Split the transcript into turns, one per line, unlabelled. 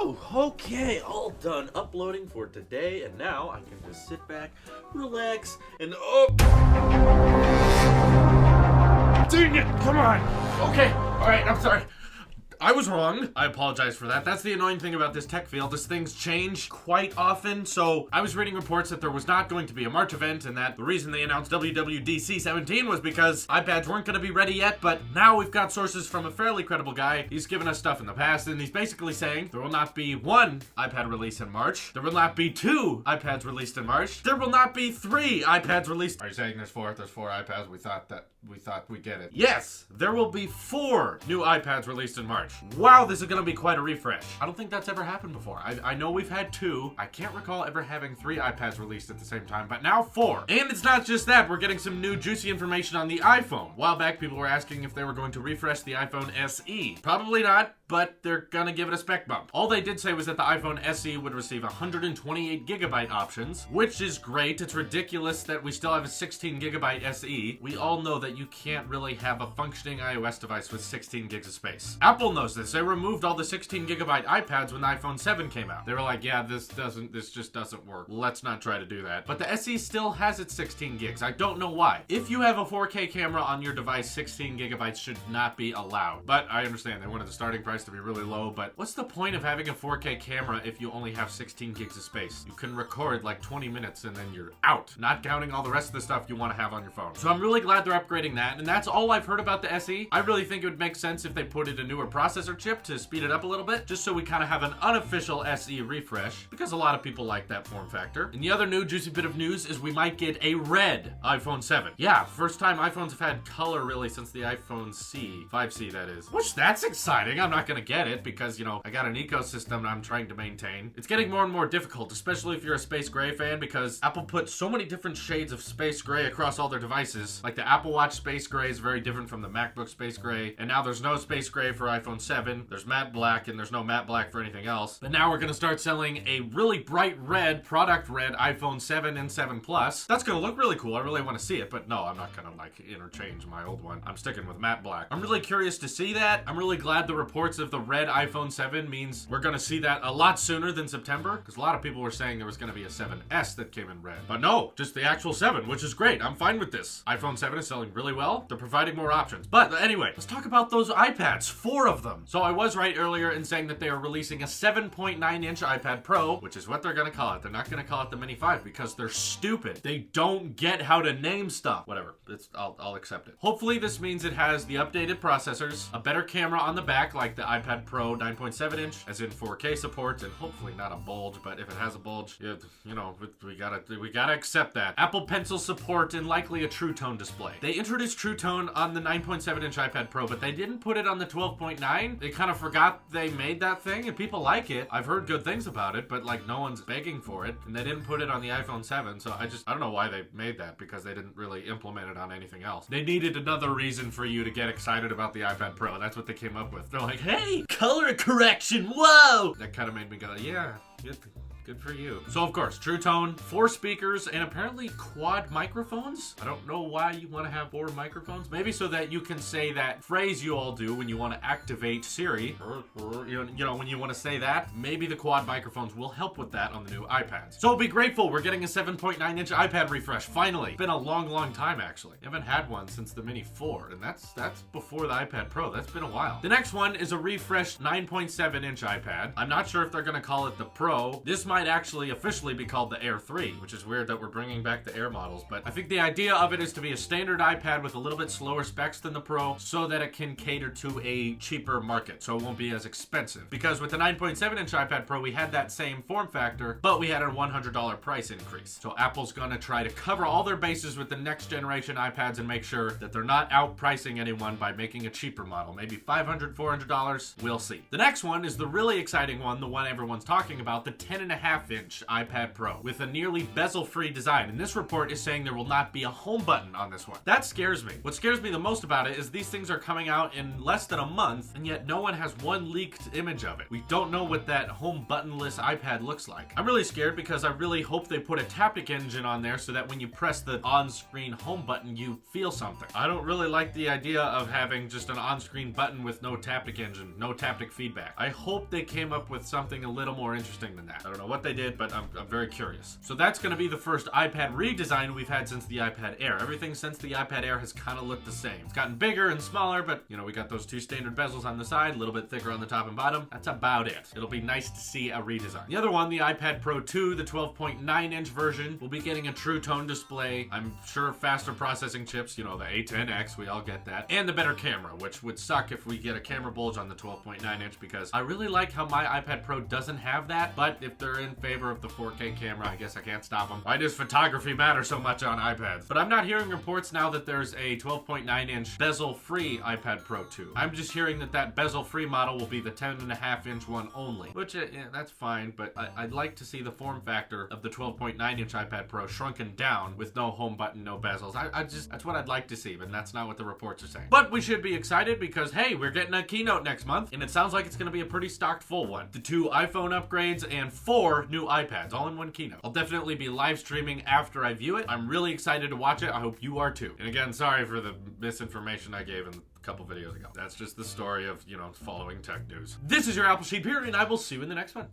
Whew, okay, all done uploading for today, and now I can just sit back, relax, and dang it, come on! Okay, alright, I'm sorry. I was wrong. I apologize for that. That's the annoying thing about this tech field, is things change quite often. So I was reading reports that there was not going to be a March event, and that the reason they announced WWDC 17 was because iPads weren't going to be ready yet. But now we've got sources from a fairly credible guy. He's given us stuff in the past, and he's basically saying there will not be one iPad release in March. There will not be two iPads released in March. There will not be three iPads released. Are you saying there's four? There's four iPads. We thought we'd get it. Yes, there will be 4 new iPads released in March. Wow, this is going to be quite a refresh. I don't think that's ever happened before. I know we've had 2. I can't recall ever having 3 iPads released at the same time, but now 4. And it's not just that. We're getting some new juicy information on the iPhone. A while back, people were asking if they were going to refresh the iPhone SE. Probably not, but they're going to give it a spec bump. All they did say was that the iPhone SE would receive 128 gigabyte options, which is great. It's ridiculous that we still have a 16 gigabyte SE. We all know that you can't really have a functioning iOS device with 16 gigs of space. Apple knows this. They removed all the 16 gigabyte iPads when the iPhone 7 came out. They were like, yeah, this just doesn't work. Let's not try to do that. But the SE still has its 16 gigs. I don't know why. If you have a 4K camera on your device, 16 gigabytes should not be allowed. But I understand they wanted the starting price to be really low, but what's the point of having a 4K camera if you only have 16 gigs of space? You can record like 20 minutes and then you're out, not counting all the rest of the stuff you want to have on your phone. So I'm really glad they're upgrading that, and that's all I've heard about the SE. I really think it would make sense if they put in a newer processor chip to speed it up a little bit, just so we kind of have an unofficial SE refresh, because a lot of people like that form factor. And the other new juicy bit of news is we might get a red iPhone 7. Yeah, first time iPhones have had color really since the iPhone 5C that is. Which, that's exciting. I'm not gonna get it because, you know, I got an ecosystem I'm trying to maintain. It's getting more and more difficult, especially if you're a space gray fan, because Apple put so many different shades of space gray across all their devices. Like the Apple Watch space gray is very different from the MacBook space gray, and now there's no space gray for iPhone 7. There's matte black, and there's no matte black for anything else. But now we're gonna start selling a really bright red, product red iPhone 7 and 7 Plus. That's gonna look really cool. I really want to see it, but no, I'm not gonna like interchange my old one. I'm sticking with matte black. I'm really curious to see that. I'm really glad the reports of the red iPhone 7 means we're gonna see that a lot sooner than September, because a lot of people were saying there was gonna be a 7S that came in red. But no, just the actual 7, which is great. I'm fine with this. iPhone 7 is selling really well. They're providing more options. But anyway, let's talk about those iPads. 4 of them. So I was right earlier in saying that they are releasing a 7.9-inch iPad Pro, which is what they're gonna call it. They're not gonna call it the Mini 5 because they're stupid. They don't get how to name stuff. Whatever. I'll accept it. Hopefully this means it has the updated processors, a better camera on the back like the iPad Pro 9.7-inch, as in 4K support, and hopefully not a bulge, but if it has a bulge, you know, we gotta accept that. Apple Pencil support and likely a True Tone display. They introduced True Tone on the 9.7-inch iPad Pro, but they didn't put it on the 12.9. They kind of forgot they made that thing, and people like it. I've heard good things about it, but like no one's begging for it, and they didn't put it on the iPhone 7, so I don't know why they made that, because they didn't really implement it on anything else. They needed another reason for you to get excited about the iPad Pro. That's what they came up with. They're like, hey, color correction, whoa! That kind of made me go, yeah, good for you. So of course, True Tone, 4 speakers, and apparently quad microphones. I don't know why you want to have 4 microphones. Maybe so that you can say that phrase you all do when you want to activate Siri, or you know, when you want to say that. Maybe the quad microphones will help with that on the new iPads. So be grateful, we're getting a 7.9-inch iPad refresh, finally. It's been a long time, actually. I haven't had one since the Mini 4, and that's before the iPad Pro. That's been a while. The next one is a refreshed 9.7-inch iPad. I'm not sure if they're going to call it the Pro. This might actually officially be called the Air 3, which is weird that we're bringing back the Air models, but I think the idea of it is to be a standard iPad with a little bit slower specs than the Pro, so that it can cater to a cheaper market, so it won't be as expensive. Because with the 9.7-inch iPad Pro, we had that same form factor, but we had a $100 price increase. So Apple's gonna try to cover all their bases with the next generation iPads and make sure that they're not outpricing anyone by making a cheaper model. Maybe $500, $400, we'll see. The next one is the really exciting one, the one everyone's talking about, the 10.5 10.5-inch iPad Pro with a nearly bezel-free design, and this report is saying there will not be a home button on this one. That scares me. What scares me the most about it is these things are coming out in less than a month, and yet no one has one leaked image of it. We don't know what that home buttonless iPad looks like. I'm really scared because I really hope they put a Taptic engine on there so that when you press the on-screen home button, you feel something. I don't really like the idea of having just an on-screen button with no Taptic engine, no Taptic feedback. I hope they came up with something a little more interesting than that. I don't know what they did, but I'm very curious. So that's going to be the first iPad redesign we've had since the iPad Air. Everything since the iPad Air has kind of looked the same. It's gotten bigger and smaller, but you know, we got those two standard bezels on the side, a little bit thicker on the top and bottom. That's about it. It'll be nice to see a redesign. The other one, the iPad Pro 2, the 12.9-inch version, will be getting a True Tone display. I'm sure faster processing chips, you know, the A10X, we all get that, and the better camera, which would suck if we get a camera bulge on the 12.9-inch because I really like how my iPad Pro doesn't have that, but if they're in favor of the 4K camera, I guess I can't stop them. Why does photography matter so much on iPads? But I'm not hearing reports now that there's a 12.9-inch bezel-free iPad Pro 2. I'm just hearing that bezel-free model will be the 10.5-inch one only, which, yeah, that's fine, but I'd like to see the form factor of the 12.9-inch iPad Pro shrunken down with no home button, no bezels. That's what I'd like to see, but that's not what the reports are saying. But we should be excited because, hey, we're getting a Keynote next month, and it sounds like it's going to be a pretty stocked full one. The 2 iPhone upgrades and 4 new iPads, all in one Keynote. I'll definitely be live streaming after I view it. I'm really excited to watch it. I hope you are too. And again, sorry for the misinformation I gave in a couple videos ago. That's just the story of, you know, following tech news. This is your Apple Sheep here, and I will see you in the next one.